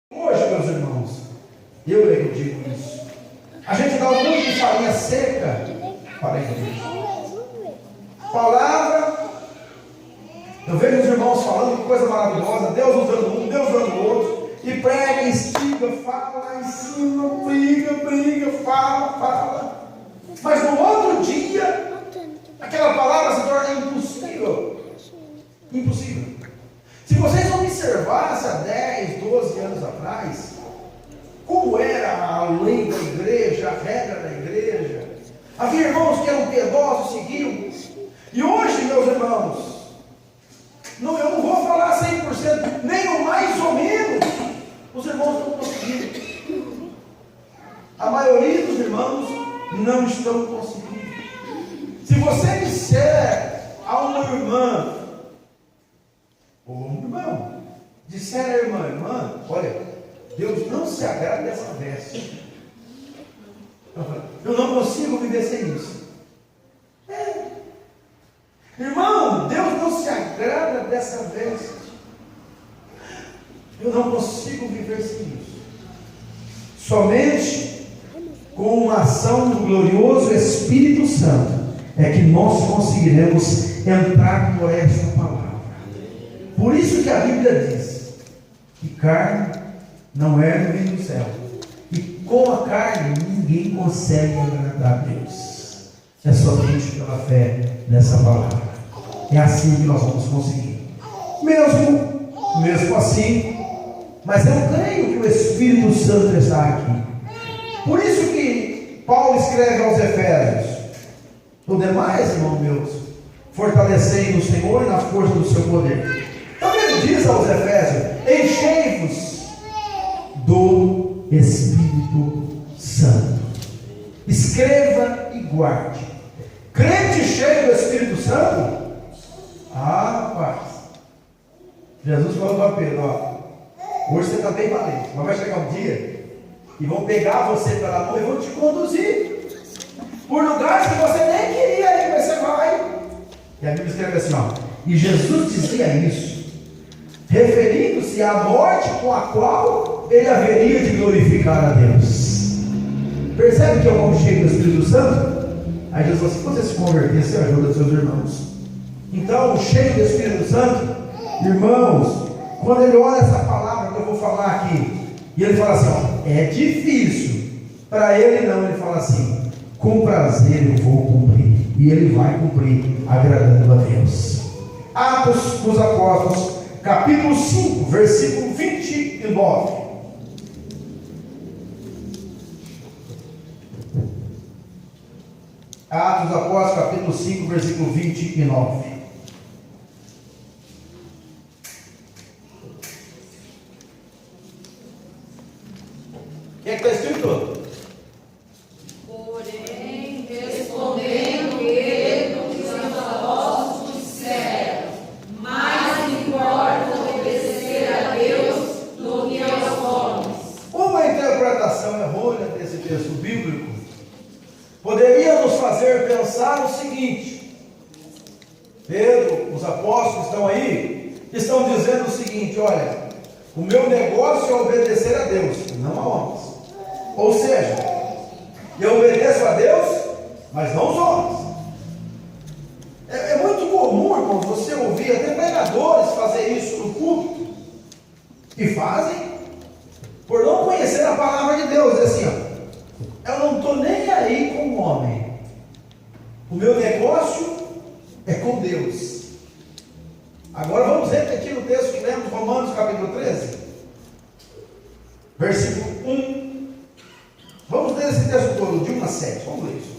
Hoje, meus irmãos, eu é que digo isso. A gente dá um monte de farinha seca para a igreja. Palavra, eu vejo os irmãos falando coisa maravilhosa, Deus usando um, Deus usando o outro, e prega, instiga, fala, ensina, briga, fala. Mas no outro dia, aquela palavra se torna impossível. Impossível. Se vocês observassem há 10, 12 anos atrás, como era a lei da igreja, a regra da igreja, havia irmãos que eram piedosos, seguiam. E hoje, meus irmãos, eu não vou falar 100%, nem o mais ou menos, os irmãos não conseguiram. A maioria dos irmãos não estão conseguindo. Se você disser a uma irmã, ou um irmão, disser à irmã, olha, Deus não se agrada dessa veste. Eu não consigo viver sem isso. Irmão, Deus não se agrada dessa veste. Eu não consigo viver sem isso. Somente com uma ação do glorioso Espírito Santo é que nós conseguiremos entrar por esta palavra. Por isso que a Bíblia diz que carne não é no reino do céu, e com a carne ninguém consegue agradar a Deus. É somente pela fé nessa palavra. É assim que nós vamos conseguir. Mesmo assim, mas eu creio que o Espírito Santo está aqui. Por isso que Paulo escreve aos Efésios: no demais, irmãos meus, fortalecei no Senhor e na força do seu poder. Então ele diz aos Efésios: enchei-vos do Espírito Santo. Escreva e guarde. Crente cheio do Espírito Santo? Rapaz, Jesus falou para Pedro: hoje você está bem valente, mas vai chegar um dia e vão pegar você pela mão e vão te conduzir por lugares que você nem queria ir, mas você vai. E a Bíblia escreve assim: e Jesus dizia isso referindo-se à morte com a qual ele haveria de glorificar a Deus. Percebe que é um homem cheio do Espírito Santo? Aí Jesus falou assim: quando você se converter, você ajuda seus irmãos. Então, cheio do Espírito Santo, irmãos, quando ele olha essa palavra que eu vou falar aqui, e ele fala assim: é difícil, para ele não, ele fala assim: com prazer eu vou cumprir, e ele vai cumprir, agradando a Deus. Atos dos Apóstolos, capítulo 5, versículo 29. Atos dos Apóstolos, capítulo 5, versículo 29. O que é que está escrito? Porém, respondendo ele, o que os apóstolos disseram: mais importa obedecer a Deus do que aos homens. Uma interpretação errônea desse texto bíblico poderia nos fazer pensar o seguinte: Pedro, os apóstolos estão aí, estão dizendo o seguinte: olha, o meu negócio é obedecer a Deus, não a homens. Ou seja, eu obedeço a Deus, mas não aos homens. É muito comum, irmão, você ouvir até pregadores fazer isso no culto, e fazem por não conhecer a palavra de Deus. É assim: eu não estou nem aí com o homem, o meu negócio é com Deus. Agora vamos ver aqui no texto que lemos, Romanos capítulo 13, versículo 1. Vamos ler esse texto todo, de 1 a 7. Vamos ler isso.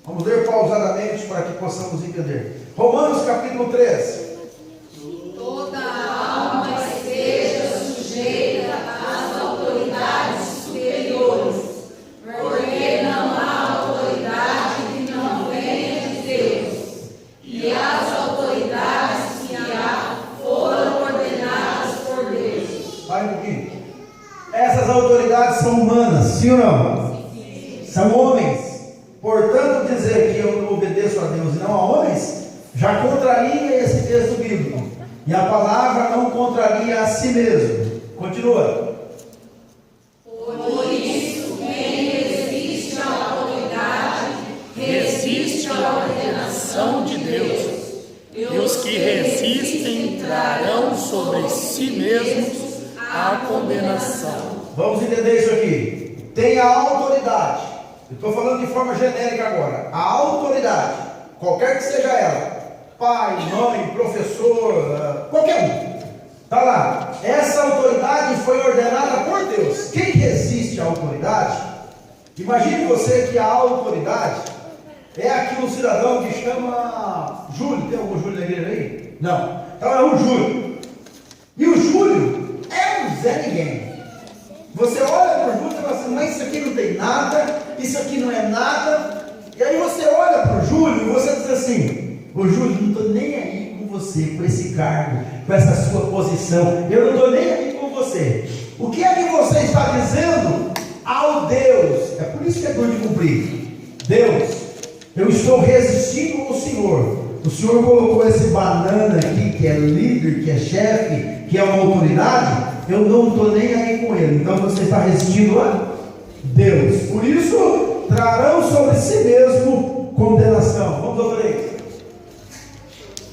Vamos ler pausadamente para que possamos entender. Romanos capítulo 13. Toda alma esteja sujeita às autoridades superiores, porque não há autoridade que não venha de Deus, e as autoridades que há foram ordenadas por Deus. Vai um pouquinho. Essas autoridades são humanas, sim ou não? Sim. São homens. Portanto, dizer que eu obedeço a Deus e não a homens, já contraria esse texto bíblico. E a palavra não contraria a si mesmo. Continua. Por isso, quem resiste à autoridade, resiste à ordenação de Deus. E os que resistem trarão sobre si mesmos a condenação. Vamos entender isso aqui. Tem a autoridade. Eu estou falando de forma genérica agora. A autoridade, qualquer que seja ela, pai, mãe, professor, qualquer um, está lá. Essa autoridade foi ordenada por Deus. Quem resiste à autoridade? Imagine você que a autoridade é aqui um cidadão que chama Júlio. Tem algum Júlio na igreja aí? Não. Então é um Júlio. E o Júlio é um Zé Ninguém. Você olha para o Júlio e fala assim, mas isso aqui não tem nada, isso aqui não é nada. E aí você olha para o Júlio e você diz assim, ô Júlio, não estou nem aí com você, com esse cargo, com essa sua posição, eu não estou nem aí com você. O que é que você está dizendo ao Deus? É por isso que é dor de cumprir. Deus, eu estou resistindo ao Senhor. O Senhor colocou esse banana aqui, que é líder, que é chefe, que é uma autoridade. Eu não estou nem aí com ele. Então você está resistindo a Deus. Por isso, trarão sobre si mesmo condenação. Vamos outra vez.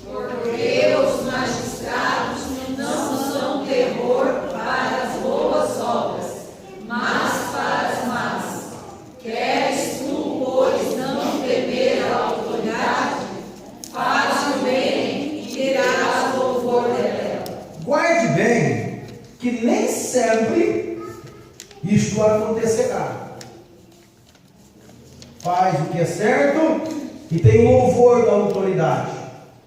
Porque os magistrados não são terror para as boas obras, mas para as más. Queres tu, pois, não temer a autoridade? Faz o bem e terás louvor dela. Guarde bem que nem sempre isto acontecerá. Faz o que é certo e tem o louvor da autoridade.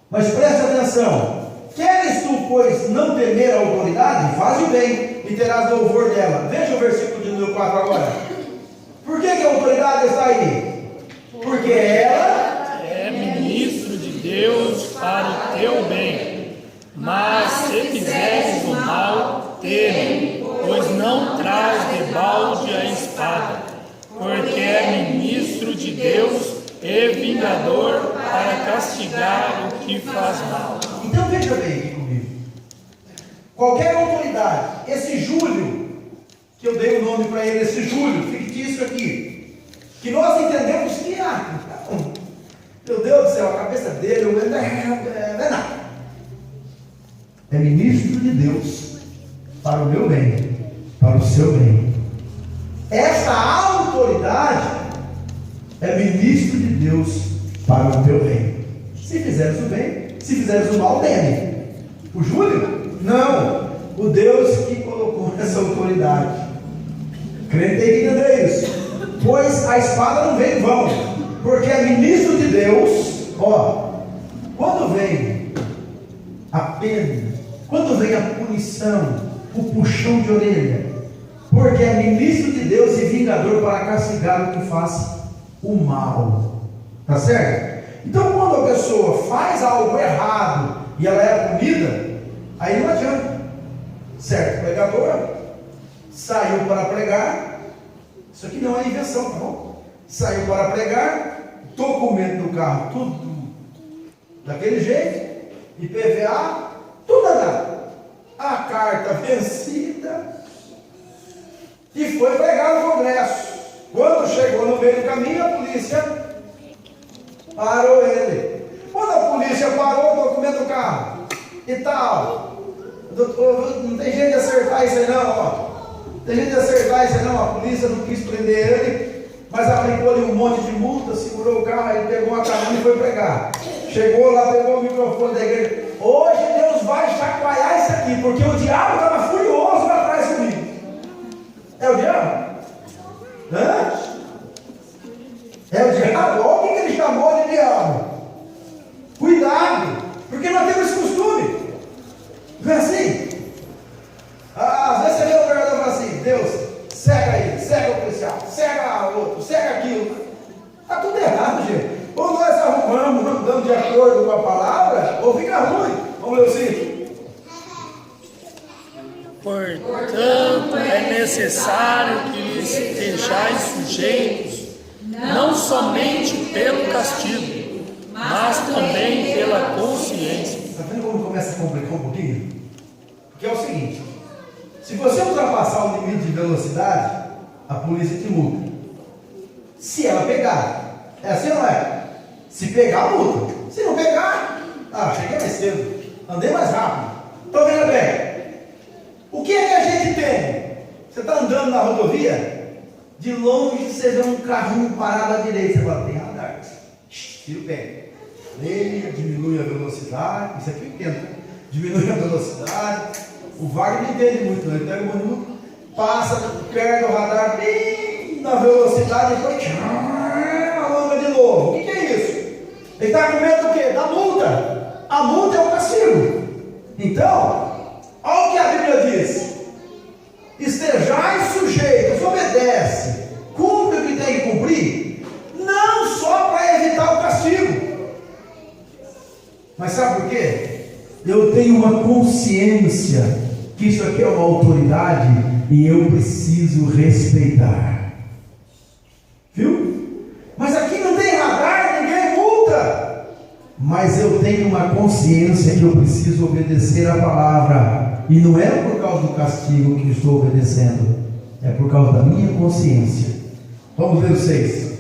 Mas preste atenção. Queres tu, pois, não temer a autoridade? Faz o bem e terás louvor dela. Veja o versículo de número 4 agora. Por que a autoridade está aí? Porque ela é ministro de Deus para o teu bem. Mas se fizeres o mal, teme, pois não traz debalde a espada, porque é ministro de Deus e vingador para castigar o que faz mal. Então veja bem aqui comigo. Qualquer autoridade, esse Júlio, que eu dei o nome para ele, esse Júlio, fictício aqui, que nós entendemos que, meu Deus do céu, a cabeça dele não é nada. É ministro de Deus para o meu bem, para o seu bem. Essa autoridade é ministro de Deus para o teu bem. Se fizeres o bem, se fizeres o mal, teme. O Júlio? Não. O Deus que colocou essa autoridade. Crente tem que entender isso. Pois a espada não vem em vão, porque é ministro de Deus. Quando vem a pena, quando vem a punição, o puxão de orelha, porque é ministro de Deus e vingador para castigar o que faz o mal. Tá certo? Então quando a pessoa faz algo errado e ela é punida, aí não adianta. Certo, pregador saiu para pregar. Isso aqui não é invenção, tá bom? Saiu para pregar, documento do carro, tudo daquele jeito, IPVA, tudo andado. A carta vencida e foi pregar no Congresso. Quando chegou no meio do caminho, a polícia parou ele. Quando a polícia parou o documento do carro e tal, doutor, não tem jeito de acertar isso aí não, Tem jeito de acertar isso aí não. A polícia não quis prender ele, mas aplicou ali um monte de multa, segurou o carro, ele pegou uma carona e foi pregar. Chegou lá, pegou o microfone da igreja. Hoje Deus vai chacoalhar isso aqui, porque o diabo estava furioso lá atrás comigo. É o diabo? Hã? É o diabo? Olha o que ele chamou de diabo. Cuidado, porque nós temos esse costume. Não é assim? Às vezes você vê o vereador e fala assim: Deus, cega ele, cega o policial, cega o outro, cega aquilo. Está tudo errado, gente. Ou nós arrumamos, andando de acordo com a palavra, ou fica ruim. Vamos ler o ciclo. Portanto, é necessário que lhes estejais sujeitos, não somente pelo castigo, mas também pela consciência. Está vendo como começa a complicar um pouquinho? Porque é o seguinte: se você ultrapassar o limite de velocidade, a polícia te multa. Se ela pegar, é assim ou não é? Se pegar, multa. Se não pegar, cheguei mais cedo, andei mais rápido. Então veja bem, o que é que a gente tem? Você está andando na rodovia, de longe você vê um carrinho parado à direita, você fala, tem radar. Tira o pé. Freia, diminui a velocidade, isso aqui eu entendo. Diminui a velocidade. O Wagner não entende muito, não. Ele pega o ônibus, passa perto do radar, bem na velocidade, depois alonga de novo. O que é isso? Ele está com medo do quê? Da multa. A multa é o castigo. Então, olha o que a Bíblia diz: estejais sujeitos, obedece, cumpre o que tem que cumprir, não só para evitar o castigo, mas sabe por quê? Eu tenho uma consciência que isso aqui é uma autoridade e eu preciso respeitar. Viu? Mas aqui não tem radar, ninguém multa. Mas eu tenho uma consciência que eu preciso obedecer a palavra. E não é por causa do castigo que estou obedecendo, é por causa da minha consciência. Vamos ver o 6.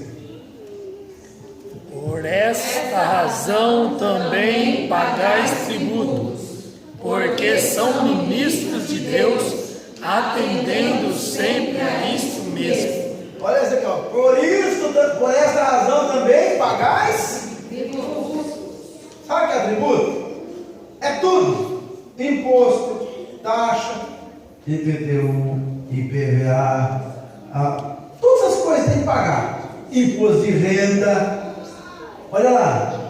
Por esta razão também pagais tributos, porque são ministros de Deus, atendendo sempre a isto mesmo. Olha isso aqui, ó. Por esta razão também pagais tributos. Sabe o que é tributo? É tudo: imposto, taxa, IPTU, IPVA, todas as coisas tem que pagar. Imposto de renda. Olha lá,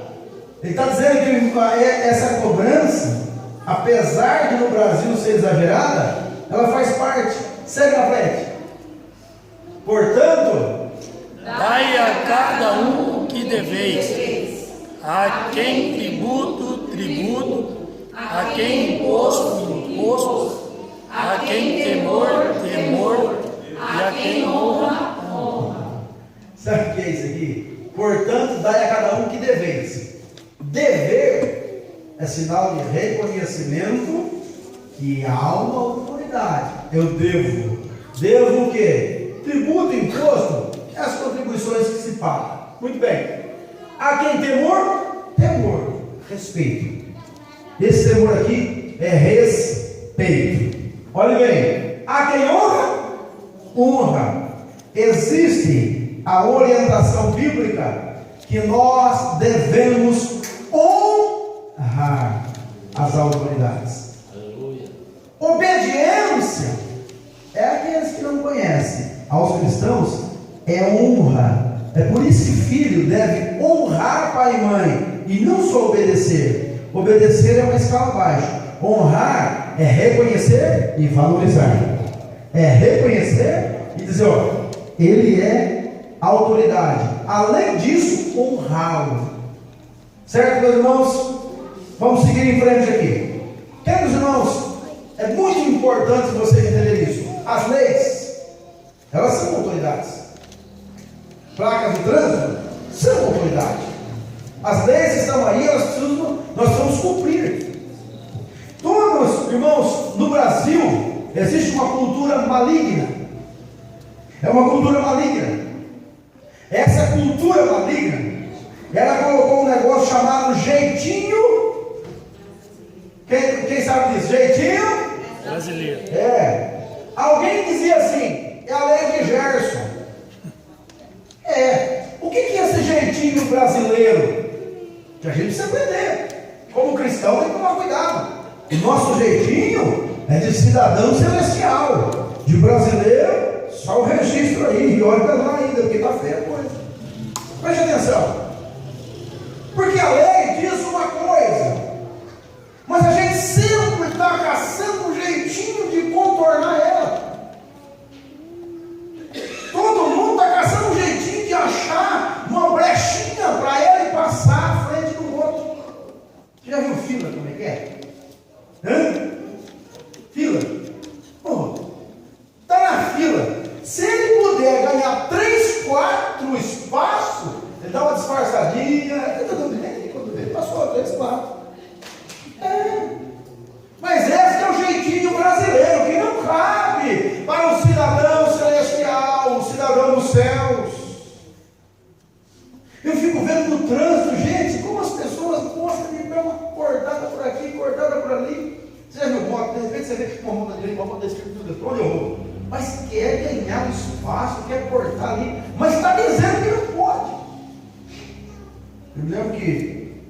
ele está dizendo que essa cobrança, apesar de no Brasil ser exagerada, ela faz parte. Segue na frente. Portanto, dai a cada um o que deveis, a quem tributo, tributo, a quem imposto, imposto, a quem temor, temor, e a quem honra, honra. Sabe o que é isso aqui? Portanto, dai a cada um que deveis. Dever é sinal de reconhecimento que há uma autoridade. Eu devo. Devo o quê? Tributo, imposto, as contribuições que se pagam. Muito bem. A quem temor? Temor. Respeito. Esse temor aqui é respeito. Olha bem. A quem honra? Honra. Existe a orientação bíblica que nós devemos honrar as autoridades. Aleluia. Obediência é aqueles que não conhecem. Aos cristãos é honra. É por isso que filho deve honrar pai e mãe e não só obedecer. Obedecer é uma escala baixa. Honrar é reconhecer e valorizar. É reconhecer e dizer, ó, ele é autoridade. Além disso, honrá-lo. Certo, meus irmãos? Vamos seguir em frente aqui. Queridos irmãos, é muito importante vocês entenderem isso. As leis, elas são autoridades. Placas de trânsito são autoridade. As leis estão aí, nós precisamos cumprir. Todos, irmãos, no Brasil existe uma cultura maligna. É uma cultura maligna. Essa cultura maligna, ela colocou um negócio chamado jeitinho. Quem sabe disso? Jeitinho Brasileiro. Alguém dizia assim, é a lei de Gerson. O que é esse jeitinho brasileiro? Que a gente precisa aprender. Como cristão tem que tomar cuidado. O nosso jeitinho é de cidadão celestial. De brasileiro, só o registro aí, e olha lá ainda, porque está feia a coisa. Preste atenção. Porque a lei diz uma coisa, mas a gente sempre está caçando um jeitinho de contornar ela. Todo mundo está caçando um jeitinho de achar uma brechinha para ele passar à frente do outro. Você já viu fila como é que é? Fila? Está na fila. Se ele puder ganhar 3, 4 espaços, ele dá uma disfarçadinha, você vê que uma mão da direita, uma mão da esquerda, tudo, para onde eu vou? Mas quer ganhar espaço, quer cortar ali, mas está dizendo que não pode. Eu me lembro que,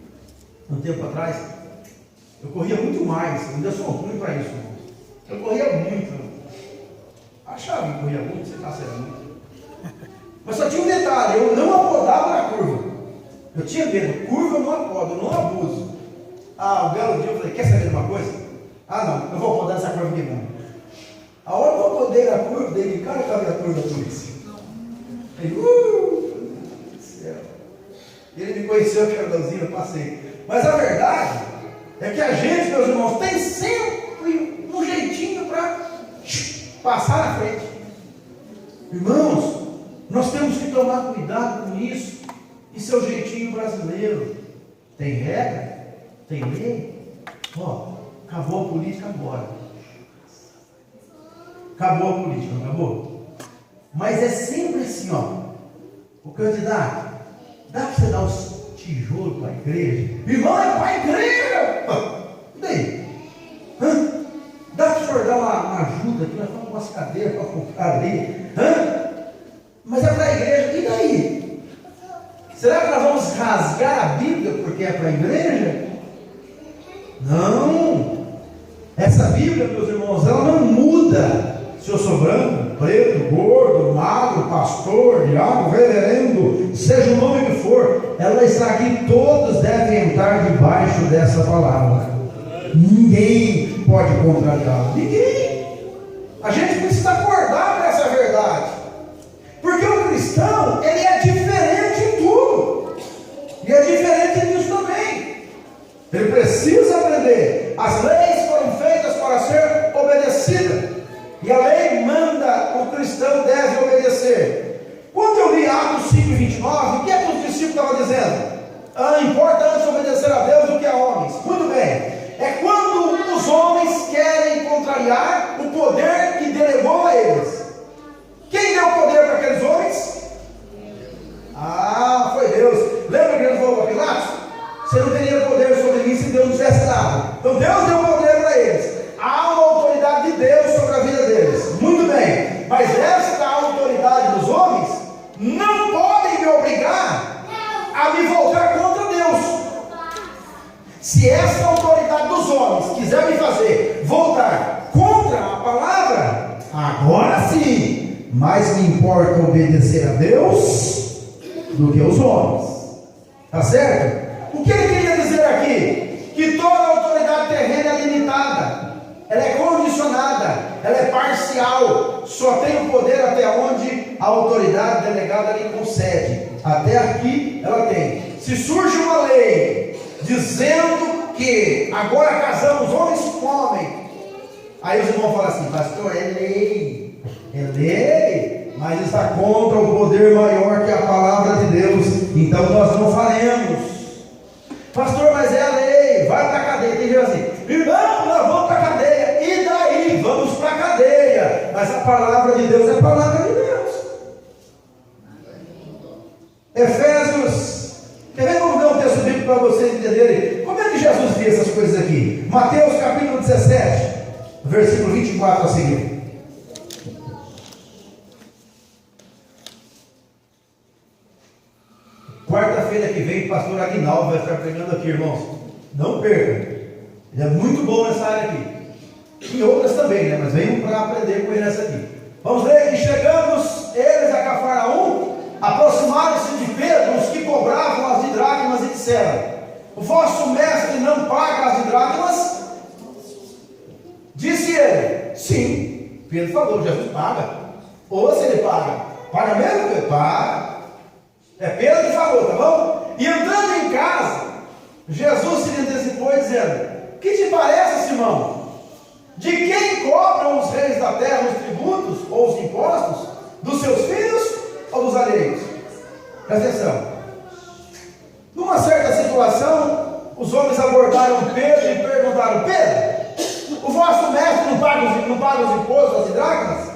um tempo atrás, eu corria muito mais, eu ainda sou ruim para isso. Eu corria muito. Achava que corria muito, você está sendo muito. Mas só tinha um detalhe, eu não apodava na curva. Eu tinha medo, curva eu não apodo, eu não abuso. Um belo dia eu falei, quer saber de uma coisa? Não vou apodar essa curva aqui não. A hora que eu apodei na curva, dei de cara com a viatura da polícia. Falei, meu Deus do céu. Ele me conheceu, que era Leozinho, eu passei. Mas a verdade é que a gente, meus irmãos, tem sempre um jeitinho para passar na frente. Irmãos, nós temos que tomar cuidado com isso. Isso é o jeitinho brasileiro. Tem regra, tem lei. Acabou a política agora. Acabou a política, não acabou? Mas é sempre assim, o candidato, dá para você dar os tijolos para a igreja? Irmão, é para a igreja! E daí? Dá para o senhor dar uma ajuda aqui, nós vamos com umas cadeiras para comprar ali? Mas é para a igreja, e daí? Será que nós vamos rasgar a Bíblia porque é para a igreja? Não! Essa Bíblia, meus irmãos, ela não muda. Se eu sou branco, preto, gordo, magro, pastor, diabo, reverendo, seja o nome que for, ela está aqui, todos devem entrar debaixo dessa palavra. Ninguém pode contrariá-la. Ninguém. A gente precisa acordar para essa verdade. Porque o cristão, ele é diferente em tudo. E é diferente nisso também. Ele precisa aprender. As leis foram feitas para ser obedecidas. E a lei manda, o cristão deve obedecer. Quando eu li Atos 5:29, o que é que os discípulos estavam dizendo? Importa antes obedecer a Deus do que a homens. Muito bem. É quando os homens querem contrariar o poder que delegou a eles. Quem deu poder para aqueles homens? Foi Deus. Lembra que Deus falou para Pilatos? Você não teria poder sobre mim se Deus não tivesse dado. Então Deus deu poder para eles. Há uma autoridade de Deus sobre a vida deles. Muito bem. Mas esta autoridade dos homens não podem me obrigar a me voltar contra Deus. Se essa autoridade dos homens quiser me fazer voltar contra a palavra, agora sim, mais me importa obedecer a Deus do que os homens. Tá certo? O que ele queria dizer aqui? Que toda autoridade terrena é limitada, ela é condicionada, ela é parcial, só tem o poder até onde a autoridade delegada lhe concede. Até aqui ela tem. Se surge uma lei dizendo que agora casamos homens com homens, aí os irmãos falam assim, pastor, é lei, mas está contra o poder maior que a palavra de Deus, então nós não faremos. Pastor, mas é a lei, vai para a cadeia. Tem gente assim, irmão, nós vamos para a cadeia, e daí? Vamos para a cadeia, mas a palavra de Deus é a palavra de Deus. Efésios, quer ver? Vamos dar um texto bíblico para vocês entenderem como é que Jesus via essas coisas aqui. Mateus capítulo 17, versículo 24 a seguir. Quarta-feira que vem, o pastor Aguinaldo vai estar pregando aqui, irmãos. Não perca. Ele é muito bom nessa área aqui. E outras também, né? Mas venham para aprender com ele nessa aqui. Vamos ler que chegamos eles a Cafarnaum, aproximaram-se de Pedro os que cobravam as dracmas e disseram: o vosso mestre não paga as dracmas? Disse ele: sim. Pedro falou: Jesus paga. Ou se ele paga, paga mesmo? Pedro? Paga. É Pedro que falou, tá bom? E entrando em casa, Jesus se lhe antecipou dizendo: que te parece, Simão? De quem cobram os reis da terra os tributos ou os impostos? Dos seus filhos ou dos alheios? Presta atenção. Numa certa situação, os homens abordaram Pedro e perguntaram: Pedro, o vosso mestre não paga os impostos, as dracmas?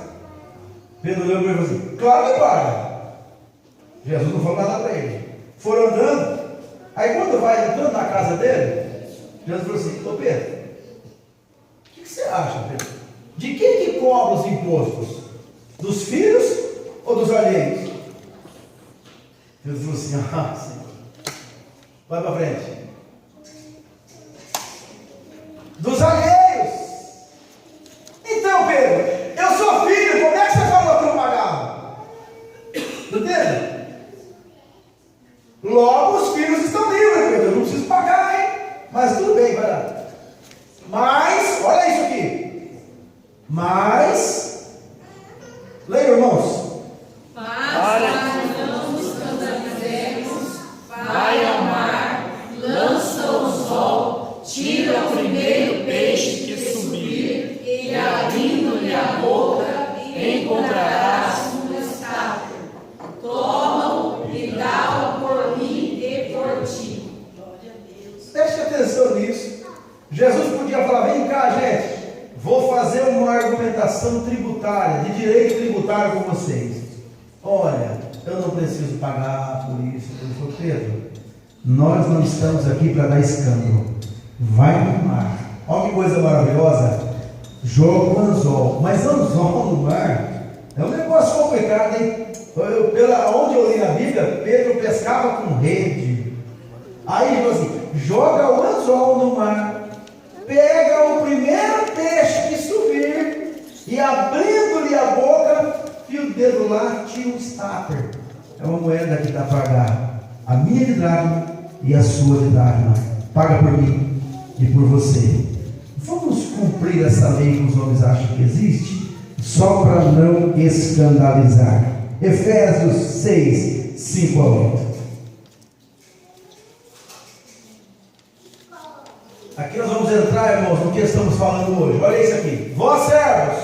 Pedro olhou para ele e falou assim: claro que paga. Jesus não falou nada para ele. Foram andando. Aí quando vai entrando na casa dele, Jesus falou assim: ô Pedro, o que você acha, Pedro? De quem que cobra os impostos? Dos filhos ou dos alheios? Jesus falou assim: Senhor, vai para frente. Dos alheios. Então, Pedro, eu sou filho, como é que você falou que eu pagava? Entende? Logo os filhos estão livres, Pedro, eu não preciso pagar, hein? Mas tudo bem, vai lá. Mas, olha isso aqui. Mas, leia, irmãos. Para que não nos escandalizemos, vai ao mar, lança o sol, tira o primeiro peixe que subir, e abrindo-lhe a boca, encontrarás um estábulo. Toma-o e dá-o por mim e por ti. Preste atenção nisso. Jesus podia falar: vem cá, gente, vou fazer uma argumentação tributária, de direito tributário com vocês. Olha, eu não preciso pagar por isso. Ele falou: Pedro, nós não estamos aqui para dar escândalo. Vai no mar. Olha que coisa maravilhosa. Joga o anzol. Mas anzol no mar é um negócio complicado, hein? Onde eu li na Bíblia, Pedro pescava com rede. Aí ele falou assim: joga o anzol no mar, pega o primeiro peixe que subir, e abrindo-lhe a boca, fia o dedo lá, tira um stapper. É uma moeda que dá para pagar a minha de dracma e a sua de dracma. Paga por mim e por você. Vamos cumprir essa lei que os homens acham que existe, só para não escandalizar. Efésios 6, 5 a 8. Aqui nós vamos entrar, irmãos, no que estamos falando hoje. Olha isso aqui. Vós, servos,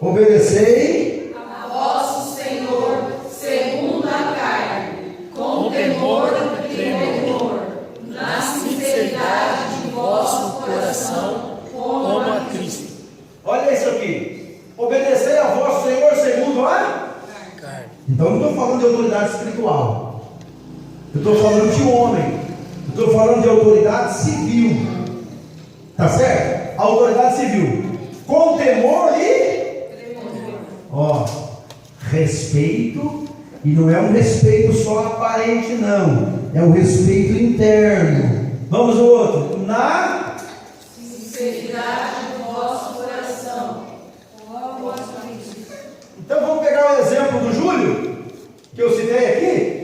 obedecei A vosso Senhor, segundo a carne, com temor e tremor, na sinceridade de vosso coração, como a Cristo. Olha isso aqui. Obedecei a vosso Senhor segundo a carne. Então não estou falando de autoridade espiritual. Eu estou falando de homem. Eu estou falando de autoridade civil. Tá certo? Autoridade civil. Com temor e respeito. E não é um respeito só aparente, não. É um respeito interno. Vamos ao outro. Na Sinceridade do vosso coração, como a Cristo. Então vamos pegar o exemplo do Júlio, que eu citei aqui.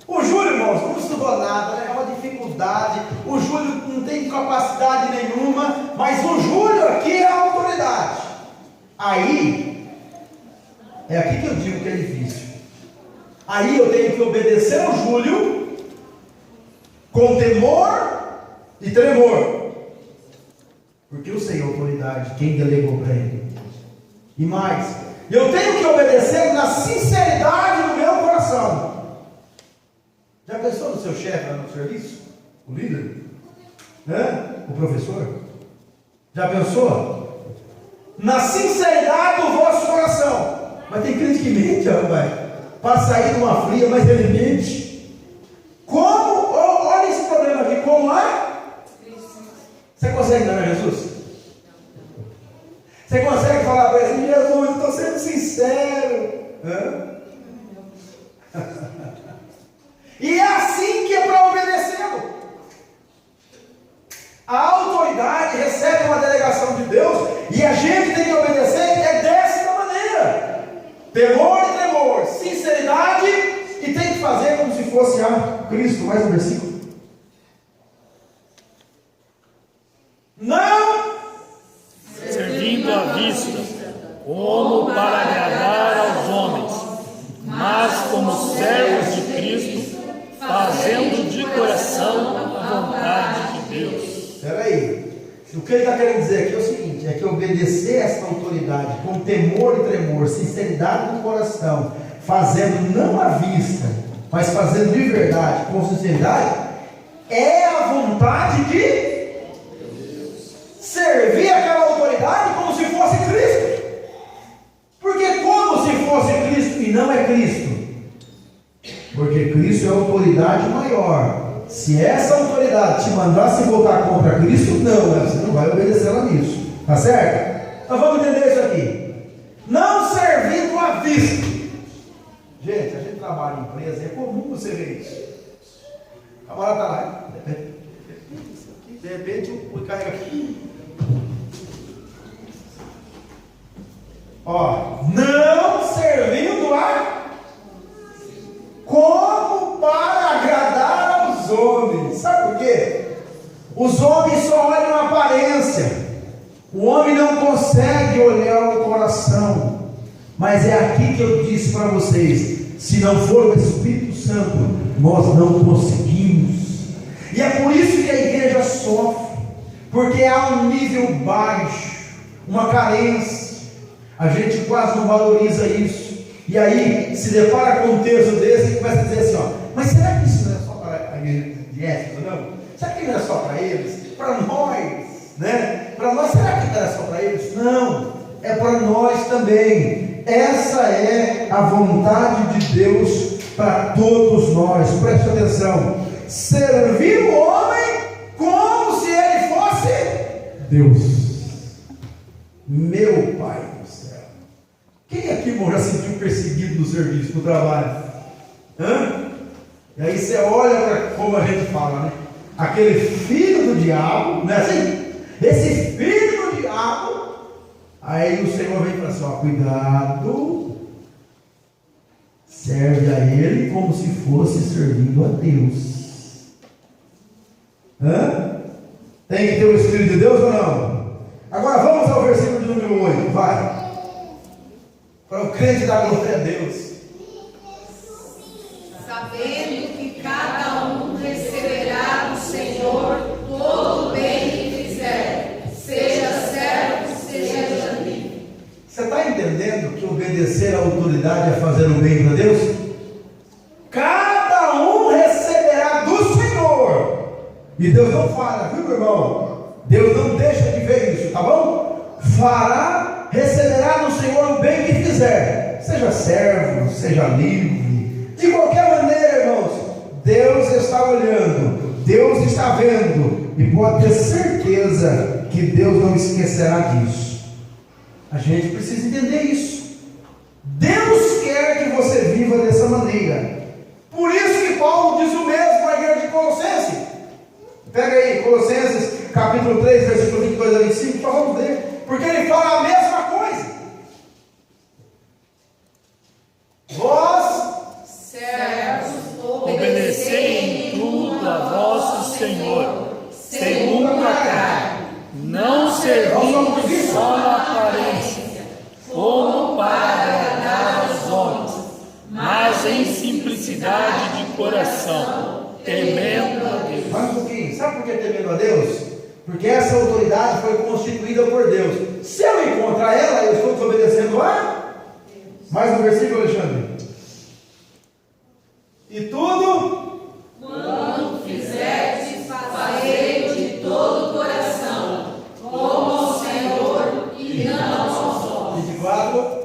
O Júlio, irmãos, não estudou nada, né? É uma dificuldade. O Júlio não tem capacidade nenhuma, mas o Júlio aqui é a autoridade. Aí, é aqui que eu digo que é difícil. Aí eu tenho que obedecer ao Júlio com temor e tremor, porque eu sei a autoridade, quem delegou para ele. E mais, eu tenho que obedecer na sinceridade do meu coração. Já pensou no seu chefe lá no serviço? O líder? O professor? Já pensou? Na sinceridade do vosso coração. Mas tem crente que mente, rapaz. Para sair de uma fria, mas ele mente. Como? Olha esse problema aqui. Como é? Você consegue enganar Jesus? Você consegue falar para ele: Jesus, estou sendo sincero. E é assim que é para obedecê-lo. A autoridade recebe uma delegação de Deus e a gente tem que obedecer dessa maneira: temor e tremor, sinceridade, e tem que fazer como se fosse a Cristo. Mais um versículo. Não Servindo à vista, como para agradar aos homens, mas como servos de Cristo, fazendo de coração a vontade de Deus. Espera aí. O que ele está querendo dizer aqui é o seguinte: é que obedecer essa autoridade com temor e tremor, sinceridade no coração, fazendo não à vista, mas fazendo de verdade, com sinceridade, é a vontade de servir aquela autoridade como se fosse Cristo. Porque como se fosse Cristo e não é Cristo? Porque Cristo é a autoridade maior. se essa autoridade te mandasse voltar contra Cristo, não, você não vai obedecer ela nisso, tá certo? Então vamos entender isso aqui. Não servindo à vista. Gente, a gente trabalha em empresa, é comum você ver isso. A camarada está lá, de repente o carrega aqui. Ó, não servindo a como para agradar aos homens. Sabe por quê? Os homens só olham a aparência. O homem não consegue olhar o coração. Mas é aqui que eu disse para vocês: se não for o Espírito Santo, nós não conseguimos. E é por isso que a igreja sofre, porque há um nível baixo, uma carência. A gente quase não valoriza isso. E aí se depara com um texto desse e começa a dizer assim, ó, mas será que isso não é só para a igreja de Éfeso, não? Será que não é só para eles? Para nós, né? Para nós, será que não é só para eles? Não, é para nós também. Essa é a vontade de Deus para todos nós. Preste atenção. Servir o homem como se ele fosse Deus. Meu Pai do céu. Quem aqui, irmão, já se sentiu perseguido no serviço, no trabalho? Hã? E aí você olha para, como a gente fala, né? Aquele filho do diabo, não é assim? Esse filho do diabo. Aí o Senhor vem e fala assim, ó, cuidado. Serve a ele como se fosse servindo a Deus. Hã? Tem que ter o Espírito de Deus ou não? Agora vamos ao versículo de número 8, vai. Para o crente da glória a Deus. Sabendo que cada um receberá do Senhor todo o bem que fizer, seja servo, seja livre. Você está entendendo que obedecer à autoridade é fazer o bem para Deus? Cada um receberá do Senhor. E Deus não falha, viu, meu irmão? Deus não deixa de ver isso, tá bom? Receberá do Senhor o bem que fizer, seja servo, seja livre, de qualquer maneira, irmãos. Deus está olhando, Deus está vendo, e pode ter certeza que Deus não esquecerá disso. A gente precisa entender isso. Deus quer que você viva dessa maneira. Por isso que Paulo diz o mesmo na igreja de Colossenses. Pega aí, Colossenses capítulo 3, versículo 22 a 25, só vamos ler, porque ele fala a mesma coisa. Vós, servos, obedecei em tudo a vosso Senhor, segundo a carne, não servindo só na aparência, como para agradar aos homens, mas em simplicidade de coração, temendo a Deus. Mais um pouquinho, sabe por que temendo a Deus? Porque essa autoridade foi constituída por Deus. Se eu encontrar ela, eu estou desobedecendo a... Mais um versículo, Alexandre. E tudo... quando fizerdes, fazei de todo o coração, como ao Senhor e não aos homens. 24.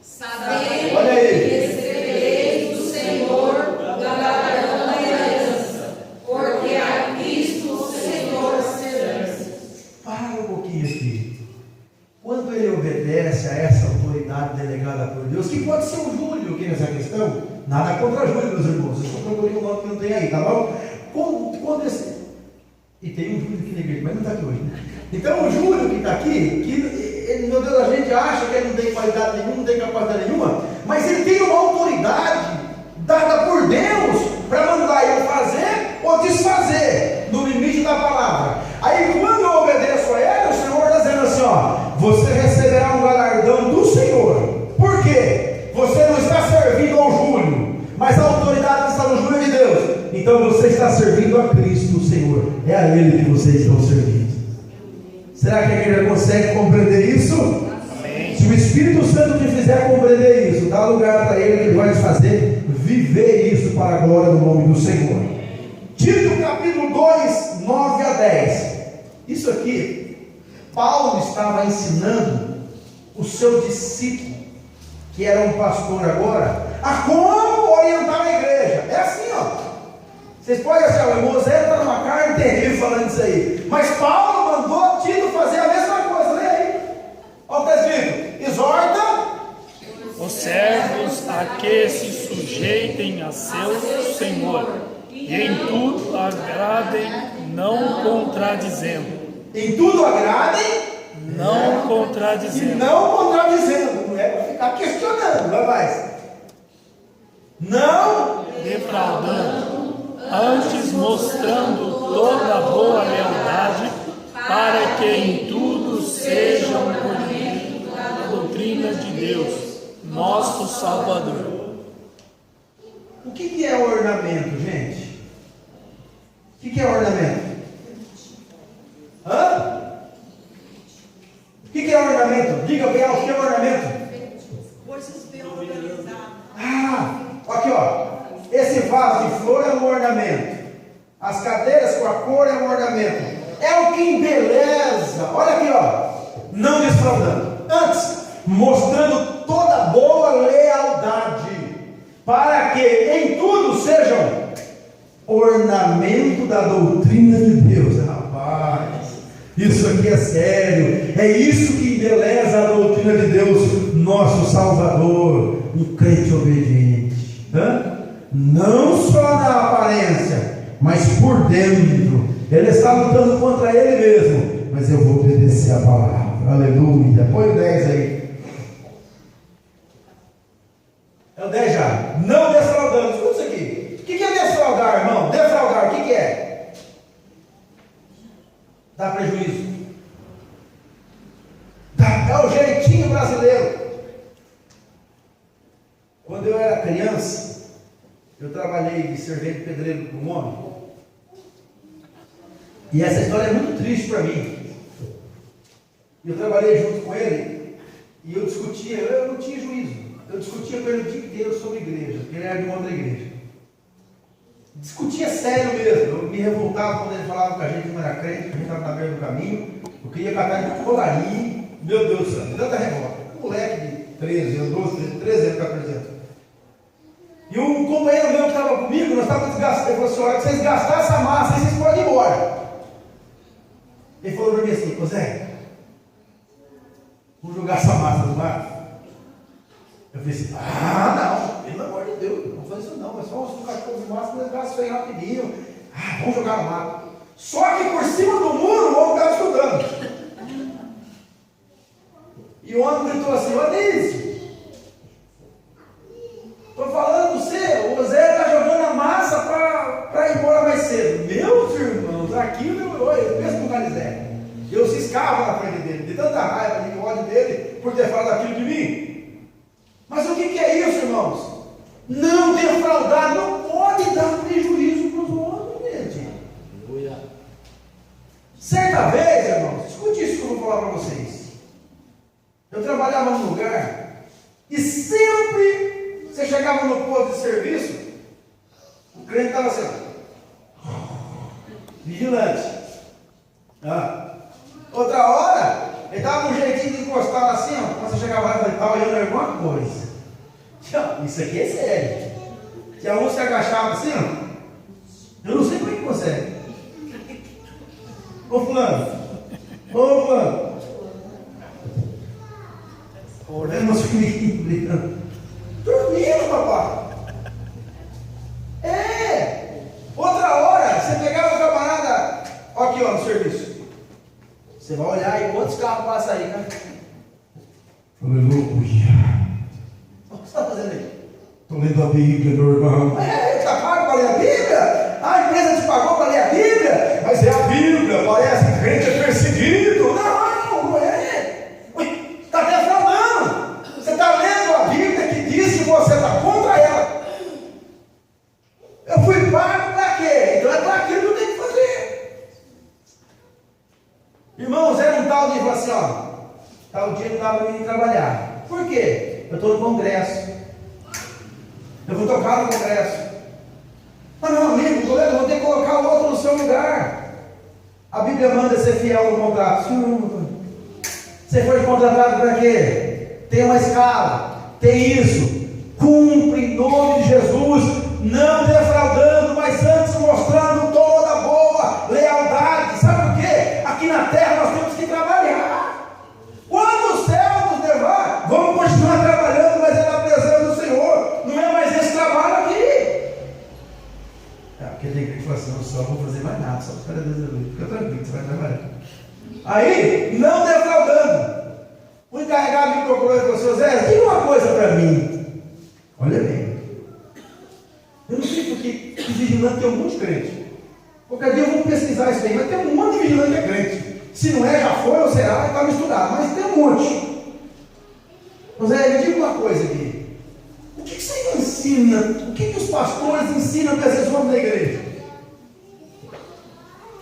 Sabendo Olha aí. que recebereis do Senhor o galardão da herança, porque a Cristo o Senhor servirá. Para um pouquinho aqui. Quando ele obedece a essa autoridade delegada por Deus, que pode ser o Júlio aqui nessa questão, nada contra Júlio, meus irmãos, eu só procurei um nome que não tem aí, tá bom? Quando esse... E tem um Júlio aqui na igreja, mas não está aqui hoje, né? Então o Júlio que está aqui, ele, meu Deus, a gente acha que ele não tem qualidade nenhuma, não tem capacidade nenhuma, mas ele tem uma autoridade dada por Deus para mandar ele fazer ou desfazer, no limite da palavra. Aí quando eu obedeço a ele, o Senhor está dizendo assim, ó, você receberá um galardão do Senhor. Por quê? Você não está servindo ao Júlio, mas a autoridade que está no Júlio é de Deus. Então você está servindo a Cristo, o Senhor. É a Ele que vocês estão servindo. Será que a igreja consegue compreender isso? Amém. Se o Espírito Santo te fizer compreender isso, dá lugar para Ele, que Ele vai te fazer viver isso para a glória do nome do Senhor. Tito capítulo 2, 9 a 10. Isso aqui, Paulo estava ensinando o seu discípulo, que era um pastor agora, a como orientar a igreja. É assim, ó. Vocês podem achar, o Moisés está numa carne terrível falando isso aí. Mas Paulo mandou Tito fazer a mesma coisa. Lê aí. Olha o que está escrito. Exorta os servos a que se sujeitem a seu Senhor, e em tudo agradem, não contradizendo. Em tudo agradem, não e contradizendo. não contradizendo. Não é para ficar questionando, vai mais. Não Defraudando, antes mostrando toda boa lealdade, para que em tudo sejam ornamento da doutrina de Deus, nosso Salvador. O que é ornamento, gente? O que é ornamento? Hã? O que é ornamento? Diga bem, o que é ornamento? Coisas bem organizadas. Ah, aqui ó. Esse vaso de flor é um ornamento. As cadeiras com a cor é um ornamento. É o que embeleza. Olha aqui ó. Não defraudando. Antes, mostrando toda boa lealdade, para que em tudo sejam ornamento da doutrina de Deus. Rapaz, isso aqui é sério. É isso que embeleza a doutrina de Deus, nosso Salvador, um crente obediente. Não só na aparência, mas por dentro. Ele está lutando contra ele mesmo, mas eu vou obedecer a palavra. Aleluia. Põe o 10 aí. É o 10 já. Não defraudando. Escuta isso aqui. O que é defraudar, irmão? Defraudar, o que é? Dá prejuízo. É o jeitinho brasileiro. Quando eu era criança, eu trabalhei de servente pedreiro com um homem. E essa história é muito triste para mim. Eu trabalhei junto com ele e eu discutia, eu não tinha juízo. Eu discutia com ele o dia inteiro sobre igreja, porque ele era de uma outra igreja. Discutia sério mesmo. Eu me revoltava quando ele falava que a gente não era crente, que a gente estava na beira do caminho. Eu queria catar ele de colarinho. Meu Deus do céu, de tanta revolta. Um moleque de 13 anos, 12, 13 anos, 14 anos. E um companheiro meu que estava comigo, nós estávamos desgastando. Ele falou assim: olha, que vocês gastaram essa massa, aí vocês podem ir embora. Ele falou para mim assim: ô Zé, vamos jogar essa massa no mar? Eu falei assim: não, pelo amor de Deus, não vamos fazer isso não, é só uns cachorros de massa, nós gastamos isso aí rapidinho. Vamos jogar no mato. Só que por cima do muro o homem estava estudando. E o homem gritou assim: ô Denise, estou falando para você, o Zé está jogando a massa para ir embora mais cedo. Meus irmãos, aquilo eu penso no Canizé. Eu ciscava na frente dele, de tanta raiva, de ódio dele, por ter falado aquilo de mim. Mas o que é isso, irmãos? Não defraudar, não pode dar prejuízo para os outros, gente. Certa vez, irmãos, escute isso que eu vou falar para vocês. Eu trabalhava num lugar e sempre você chegava no posto de serviço, o crente estava assim, vigilante. Outra hora, ele dava um jeitinho de encostar assim, ó, quando você chegava lá e falava, está olhando alguma coisa. Isso aqui é sério. Tinha um se agachava assim, ó. Eu não sei como é que consegue. Ô fulano. Olhando meus filhinhos brincando. Dormindo, papai. Outra hora, você pegava o camarada, ó aqui, ó, no serviço. Você vai olhar aí quantos carros passam aí, cara? Aleluia. O que você está fazendo aí? Estou lendo a Bíblia, meu irmão. Está pago para ler a Bíblia? A empresa te pagou para ler a Bíblia? Mas é a Bíblia, parece que crente é perseguido. Não é. Está defraudando. Você está lendo a Bíblia que diz que você está contra ela. Eu fui pago para quê? Então é para aquilo que eu tenho que fazer. Irmãos, era um tal de falar assim, ó, tal dia não dava para mim trabalhar. Por quê? Eu estou no congresso. Eu vou tocar no congresso. Mas meu amigo, eu vou ter que colocar o outro no seu lugar. A Bíblia manda ser fiel no contrato. Você foi contratado para quê? Tem uma escala, tem isso. Cumpre em nome de Jesus. não defraudando, mas antes mostrando toda boa lealdade. Sabe por quê? Aqui na terra nós temos que trabalhar. Quando o céu nos levar, vamos continuar trabalhando, mas é na presença do Senhor. Não é mais esse trabalho aqui. Porque tem que falar assim, não, só vou fazer mais nada, só espera Deus ali. Fica tranquilo, você vai trabalhar. Aí, não defraudando. O encarregado me procurou e falou assim: Zé, diga uma coisa para mim. Olha bem, eu não sei porque vigilante tem um monte de crente. Qualquer dia eu vou pesquisar isso aí, mas tem um monte de vigilante que é crente. Se não é, já foi ou será, está misturado, mas tem um monte. Zé, me diga uma coisa aqui. O que você ensina? O que os pastores ensinam para esses homens da igreja?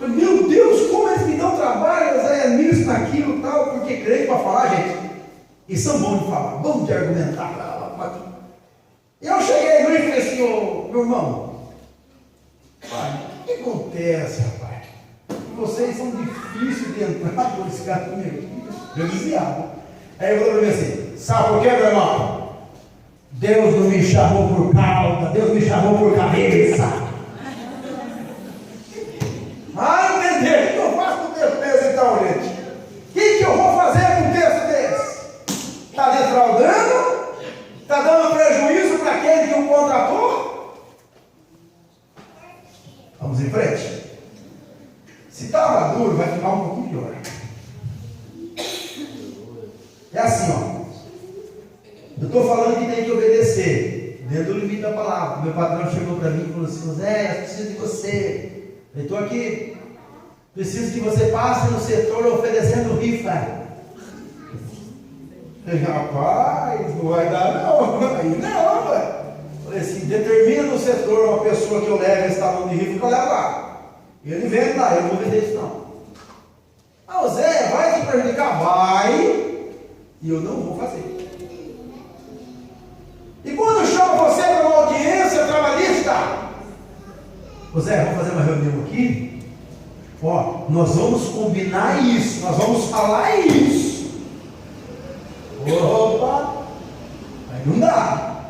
Meu Deus, como eles me dão trabalho, Zé, nisso, naquilo e tal, porque crente para falar, gente, eles são bons de falar, bons de argumentar. Eu cheguei no e falei assim: ô, meu irmão, pai, o que acontece, rapaz? Vocês são difíceis de entrar por esse cara comigo. Eu desviava. Aí ele falou para mim assim: sabe por quê, meu irmão? Deus não me chamou por cauda, Deus me chamou por cabeça. Entender, o que eu faço com um texto desse então, gente? O que eu vou fazer com um texto desse? Está defraudando? Está dando prejuízo para aquele que o contratou? Vamos em frente. Se está maduro, vai ficar um pouquinho pior. É assim, ó. Eu estou falando que tem que obedecer dentro do limite da palavra. Meu patrão chegou para mim e falou assim: Zé, eu preciso de você. Eu estou aqui. Preciso que você passe no setor oferecendo rifa. Rapaz, não vai dar não. Aí não, velho. Falei assim: determina no setor uma pessoa que eu leve esse tamanho de rifa que eu levo lá. Ele vende lá, eu não vou vender isso não. Ah, o Zé, vai te prejudicar? Vai. E eu não vou fazer. E quando chama você para uma audiência trabalhista, ô Zé, vamos fazer uma reunião aqui? Ó, nós vamos combinar isso, nós vamos falar isso. Opa! Aí não dá.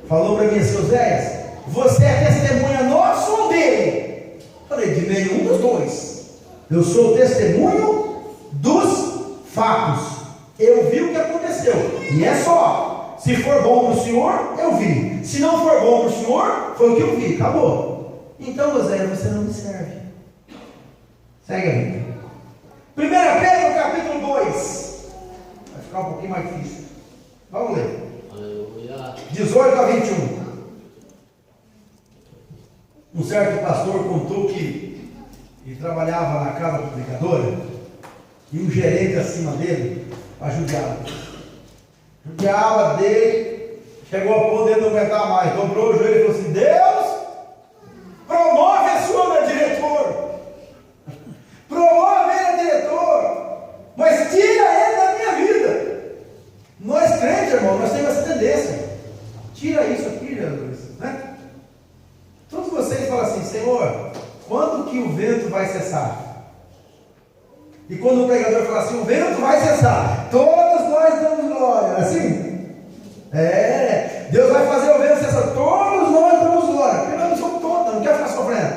Falou para mim assim: Zé, você é testemunha nosso ou dele? Falei: de nenhum dos dois. Eu sou testemunho dos fatos. Eu vi o que aconteceu. E é só. Se for bom para o senhor, eu vi. Se não for bom para o senhor, foi o que eu vi. Acabou. Então, José, você não me serve. Segue a vida. 1 Pedro capítulo 2. Vai ficar um pouquinho mais difícil. Vamos ler. 18 a 21. Um certo pastor contou que ele trabalhava na casa publicadora e um gerente acima dele ajudava. Judiava dele, chegou a ponto de ele não aguentar mais, dobrou o joelho e falou assim: Deus, promove esse homem a diretor, promove ele a diretor, mas tira ele da minha vida. Nós crentes, irmão, nós temos essa tendência: tira isso aqui, Jesus, né? Todos vocês falam assim: Senhor, quando que o vento vai cessar? E quando o pregador fala assim: o vento vai cessar, todos nós damos glória. Assim? Deus vai fazer o vento cessar, todos nós damos glória. Porque nós não somos todos, não quer ficar sofrendo.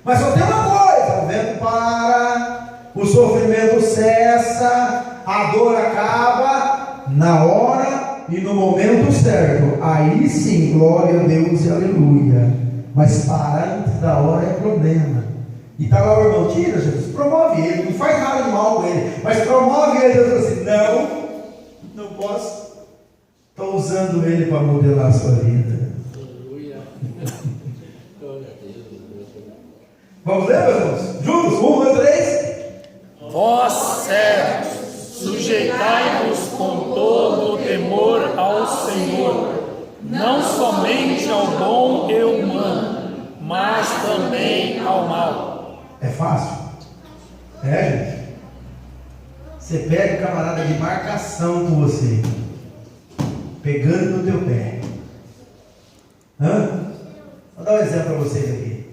Mas só tem uma coisa: o vento para, o sofrimento cessa, a dor acaba na hora e no momento certo. Aí sim, glória a Deus e aleluia. Mas parar antes da hora é problema. E está lá o irmão: tira, Jesus, promove ele, não faz nada de mal com ele, mas promove ele. Jesus assim: não posso. Estou usando ele para modelar a sua vida. Vamos ler, meus irmãos? Juntos? 1, 2, 3. Vós, servos, sujeitai-vos com todo o temor ao Senhor, não somente ao bom e humano, mas também ao mal. É fácil? Gente. Você pega o camarada de marcação com você, pegando no teu pé. Vou dar um exemplo para vocês aqui.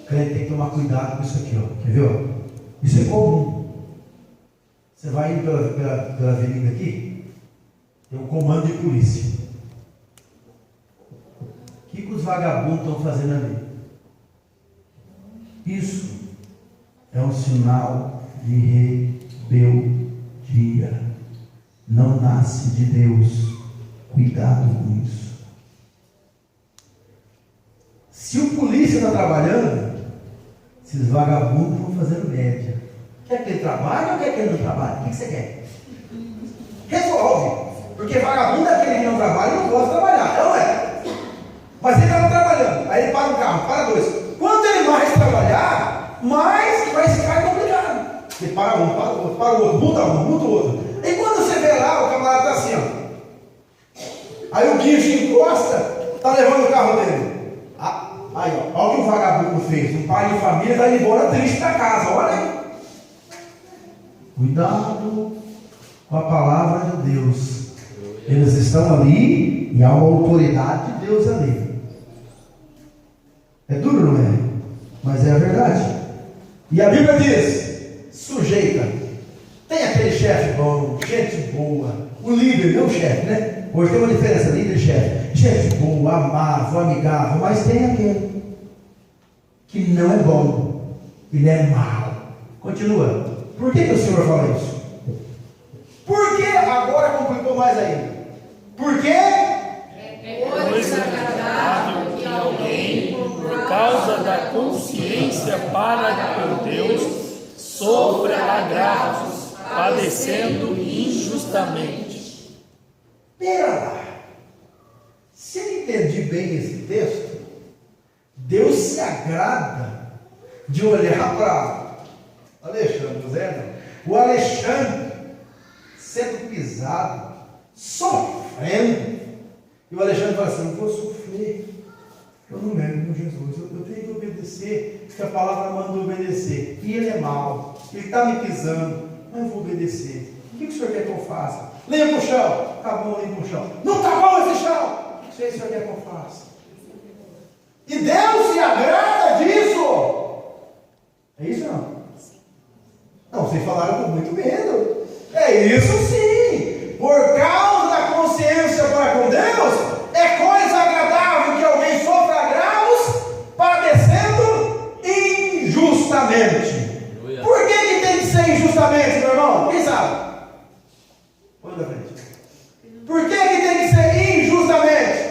O crente tem que tomar cuidado com isso aqui, ó. Quer ver? Ó? Isso é comum. Você vai indo pela avenida aqui, tem um comando de polícia. os vagabundos estão fazendo ali? Isso é um sinal de rebeldia. Não nasce de Deus. Cuidado com isso. Se o polícia está trabalhando, esses vagabundos estão fazendo média. Quer que ele trabalhe ou quer que ele não trabalhe? O que você quer? Resolve. Porque vagabundo é aquele que não trabalha e não gosta de trabalhar. Não é? Mas ele estava trabalhando. Aí ele para o carro, para dois. Quanto ele mais trabalhar, mais vai ficar complicado. Ele para um, para o outro, para o outro, multa o outro. E quando você vê lá, o camarada está assim, ó. Aí o guincho encosta, está levando o carro dele. Aí, ó, olha o que o vagabundo fez. Um pai de família está indo embora triste da casa, olha aí. Cuidado com a palavra de Deus. Eles estão ali e há uma autoridade de Deus ali. É duro, não é? Mas é a verdade. E a Bíblia diz: sujeita. Tem aquele chefe bom, gente boa, o líder, não o chefe, né? Hoje tem uma diferença, líder e chefe. Gente boa, amável, amigável, mas tem aquele que não é bom, ele é mau. Continua. Por que o Senhor fala isso? Por que agora complicou mais ainda? Por quê? Pois é agradável que alguém, por causa da consciência para com Deus, sofra agravos, padecendo injustamente. Pera lá. Se eu entendi bem esse texto, Deus se agrada de olhar para Alexandre, o Alexandre sendo pisado, sofrendo, e o Alexandre fala assim: eu vou sofrer, eu não lembro de Jesus, eu tenho que obedecer, porque a palavra manda obedecer, e ele é mau, ele está me pisando, mas eu vou obedecer. O que o senhor quer que eu faça? Limpa o chão. Tá bom, limpa o chão. Não tá bom esse chão. O que o senhor quer que eu faça? E Deus se agrada disso. É isso ou não? Não, vocês falaram com muito medo. É isso sim. Por causa da consciência para com Deus, é coisa agradável que alguém sofra agravos, padecendo injustamente. Por que tem que ser injustamente, meu irmão? Quem sabe? Põe da frente. Por que tem que ser injustamente?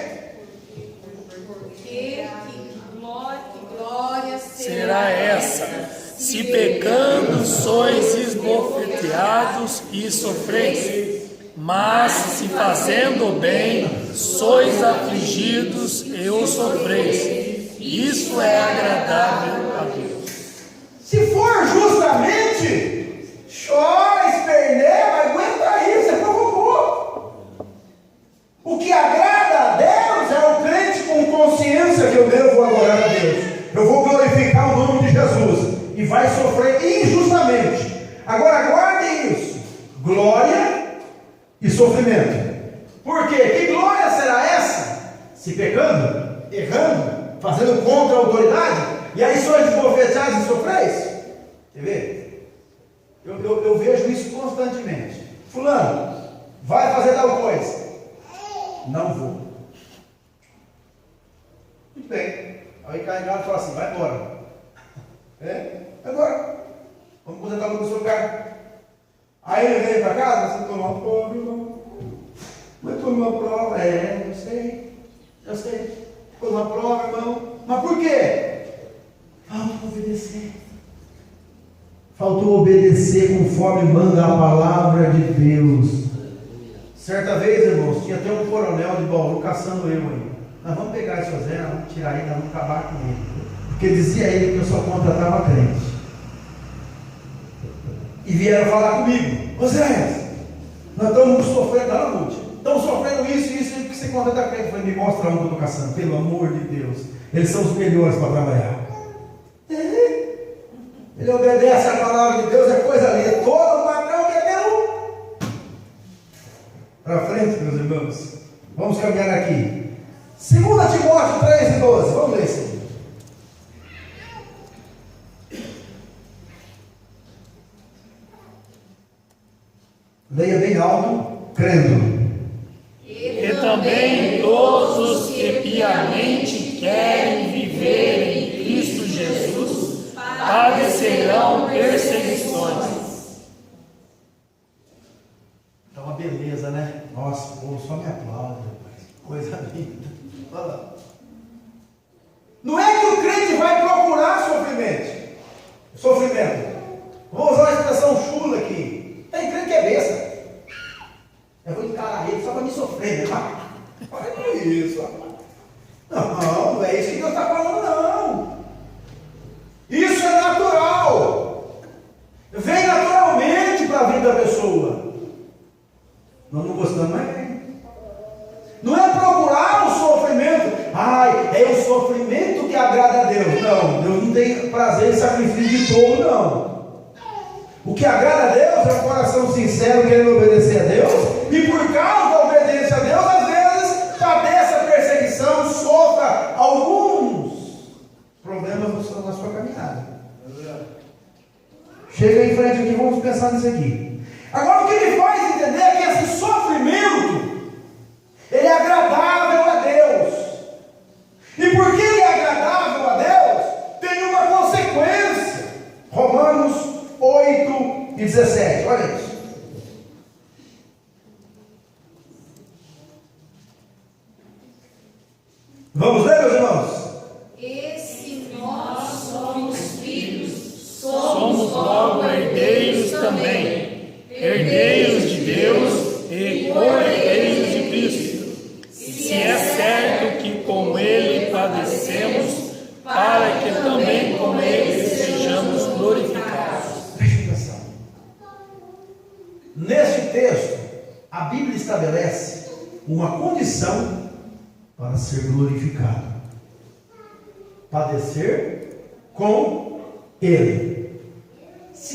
Porque que glória será essa, se pecando sois esbofeteados e sofreis, mas se fazendo bem sois afligidos e o sofreis. Isso é agradável a Deus. Se for justamente, chora, esperneia, mas aguenta aí, você provocou. O que agrada a Deus é o crente com consciência que eu devo adorar a Deus. Eu vou glorificar o nome de Jesus. E vai sofrer injustamente. Agora guardem isso: glória e sofrimento. Por quê? Que glória será essa? Se pecando, errando, fazendo contra a autoridade, e aí sois esbofeteados e sofreis? Quer ver? Eu vejo isso constantemente. Fulano, vai fazer tal coisa. Não vou. Muito bem. Aí cai em casa e fala assim: vai embora. Agora, vamos consertar o seu carro. Aí ele vem para casa: você tomou uma prova, irmão. Mas tomou uma prova. Eu sei. Ficou uma prova, irmão. Mas por quê? Faltou obedecer. Faltou obedecer conforme manda a palavra de Deus. Certa vez, irmãos, tinha até um coronel de Bauru caçando eu aí. Nós vamos pegar esse José, nós vamos tirar ele, nós vamos acabar com ele. Porque dizia ele que eu só contratava crente. E vieram falar comigo: José, nós estamos sofrendo, não, Lute, estamos sofrendo isso, que você contrata crente. Eu falei: me mostra um que eu estou caçando, pelo amor de Deus. Eles são os melhores para trabalhar. Ele obedece a palavra de Deus, é coisa linda. Todo patrão que é meu. Para frente, meus irmãos. Vamos caminhar aqui. 2 Timóteo 3:12. Vamos ler isso aí. Leia bem alto, crendo. E também todos os que piamente querem viver em Cristo Jesus padecerão perseguições. Tá uma beleza, né? Nossa, o povo só me aplaude, rapaz. Coisa linda. Olha lá. Não é que o crente vai procurar sofrimento. Vou usar uma expressão chula aqui. Tem crente que é besta. Eu vou encarar ele só para me sofrer, né? Faz isso. Não é isso que Deus está falando, não. Isso é natural. Vem naturalmente para a vida da pessoa. Nós não gostamos, mas vem. Não é procurar o sofrimento. É o sofrimento que agrada a Deus. Não, Deus não tem prazer em sacrifício de touro, não. O que agrada a Deus é um coração sincero querendo obedecer a Deus. E por causa da obediência a Deus, às vezes padeça a perseguição, sofra alguns problemas na sua caminhada. Chega em frente aqui, vamos pensar nisso aqui. Agora, o que me faz entender é que esse sofrimento, ele é agradável a Deus. E porque ele é agradável a Deus, tem uma consequência. Romanos 8:17, olha isso. Vamos ler, meus irmãos? E se nós somos filhos, Somos logo herdeiros também, herdeiros de Deus e co-herdeiros de Cristo. Se é certo que com Ele padecemos, para que também com Ele sejamos glorificados. Preste atenção. Neste texto, a Bíblia estabelece uma condição para ser glorificado: padecer com Ele.